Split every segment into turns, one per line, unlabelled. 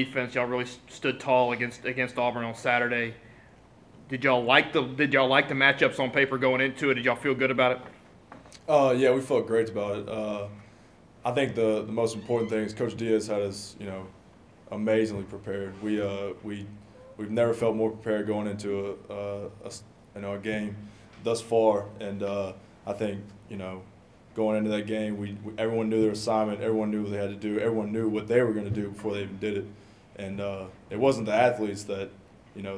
defense. Y'all really stood tall against Auburn on Saturday. Did y'all like the matchups on paper going into it? Did y'all feel good about it?
Yeah, we felt great about it. I think the most important thing is Coach Diaz had us, amazingly prepared. We've never felt more prepared going into a game thus far, and I think going into that game, everyone knew their assignment, everyone knew what they had to do, everyone knew what they were going to do before they even did it, and it wasn't the athletes that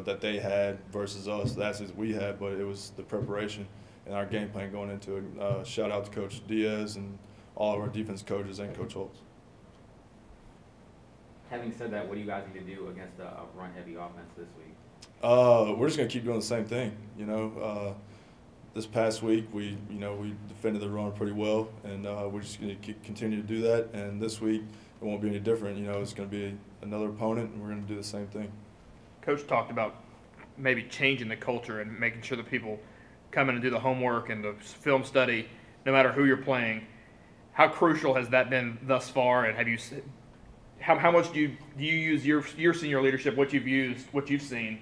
that they had versus us, the athletes we had, but it was the preparation and our game plan going into it. Shout out to Coach Diaz and all of our defense coaches and Coach Holtz.
Having said that, what do you guys need to do against a run-heavy offense this week?
We're just going to keep doing the same thing. This past week we defended the run pretty well, and we're just going to continue to do that. And this week it won't be any different. It's going to be another opponent, and we're going to do the same thing.
Coach talked about maybe changing the culture and making sure that people come in and do the homework and the film study, no matter who you're playing. How crucial has that been thus far? And have you, how much do you use your senior leadership, what you've seen,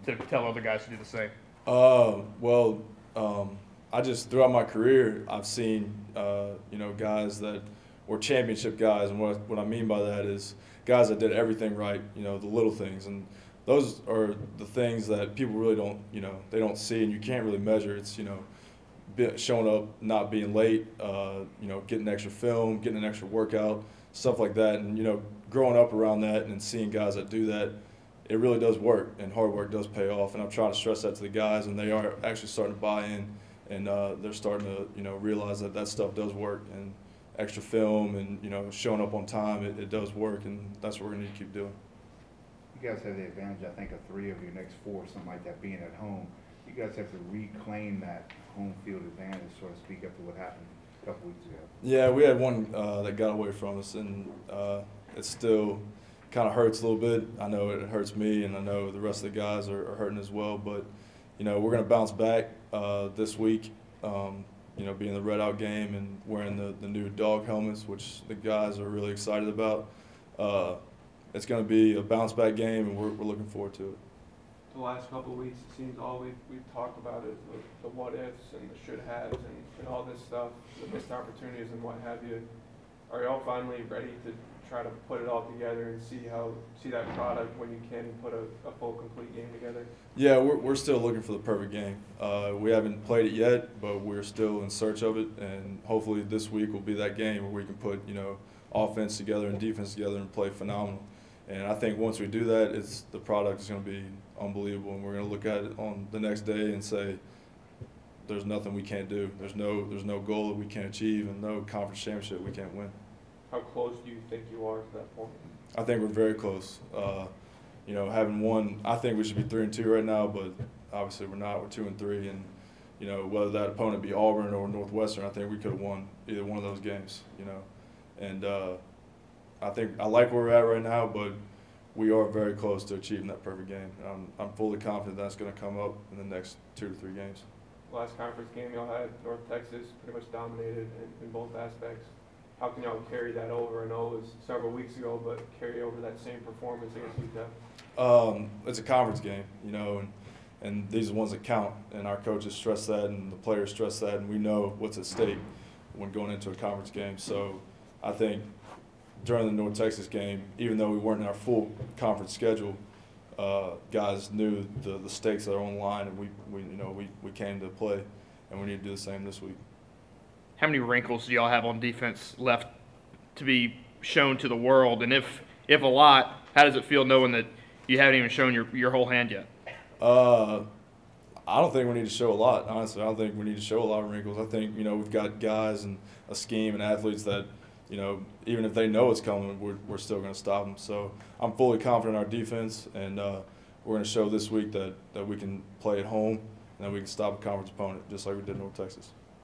to tell other guys to do the same?
I just throughout my career I've seen guys that were championship guys, and what I mean by that is guys that did everything right, the little things, and those are the things that people really don't they don't see, and you can't really measure. It's showing up, not being late, getting extra film, getting an extra workout, stuff like that, and growing up around that and seeing guys that do that, it really does work, and hard work does pay off. And I'm trying to stress that to the guys, and they are actually starting to buy in, and they're starting to realize that stuff does work, and extra film and showing up on time, it does work, and that's what we're going to need to keep doing.
You guys have the advantage, I think, of 3 of your next 4, something like that, being at home. You guys have to reclaim that home field advantage, so to speak, after what happened a couple weeks ago.
Yeah, we had one that got away from us, and it still kind of hurts a little bit. I know it hurts me, and I know the rest of the guys are hurting as well. But we're going to bounce back this week. Being the Red Out game and wearing the new dog helmets, which the guys are really excited about. It's going to be a bounce back game, and we're looking forward to it.
The last couple of weeks, it seems all we've talked about is the what ifs and the should haves and all this stuff, the missed opportunities and what have you. Are y'all finally ready to try to put it all together and see that product when you can put a full complete game together? Yeah,
we're still looking for the perfect game. We haven't played it yet, but we're still in search of it, and hopefully this week will be that game where we can put offense together and defense together and play phenomenal. And I think once we do that, the product is going to be unbelievable, and we're going to look at it on the next day and say, there's nothing we can't do. There's no goal that we can't achieve, and no conference championship we can't win.
How close do you think you are to that point?
I think we're very close. Having won, I think we should be 3-2 right now, but obviously we're not. We're 2-3, and whether that opponent be Auburn or Northwestern, I think we could have won either one of those games. And I think I like where we're at right now, but we are very close to achieving that perfect game. I'm fully confident that's going to come up in the next 2 to 3 games.
Last conference game y'all had, North Texas pretty much dominated in both aspects. How can y'all carry that over? I know it was several weeks ago, but carry over that same performance against UTEP?
It's a conference game, and these are the ones that count, and our coaches stress that, and the players stress that, and we know what's at stake when going into a conference game. So I think during the North Texas game, even though we weren't in our full conference schedule, guys knew the stakes that are on the line, and we came to play, and we need to do the same this week.
How many wrinkles do y'all have on defense left to be shown to the world? And if a lot, how does it feel knowing that you haven't even shown your whole hand yet?
I don't think we need to show a lot, honestly. I don't think we need to show a lot of wrinkles. I think, we've got guys and a scheme and athletes that, even if they know it's coming, we're still going to stop them. So I'm fully confident in our defense, and we're going to show this week that we can play at home and that we can stop a conference opponent just like we did in North Texas.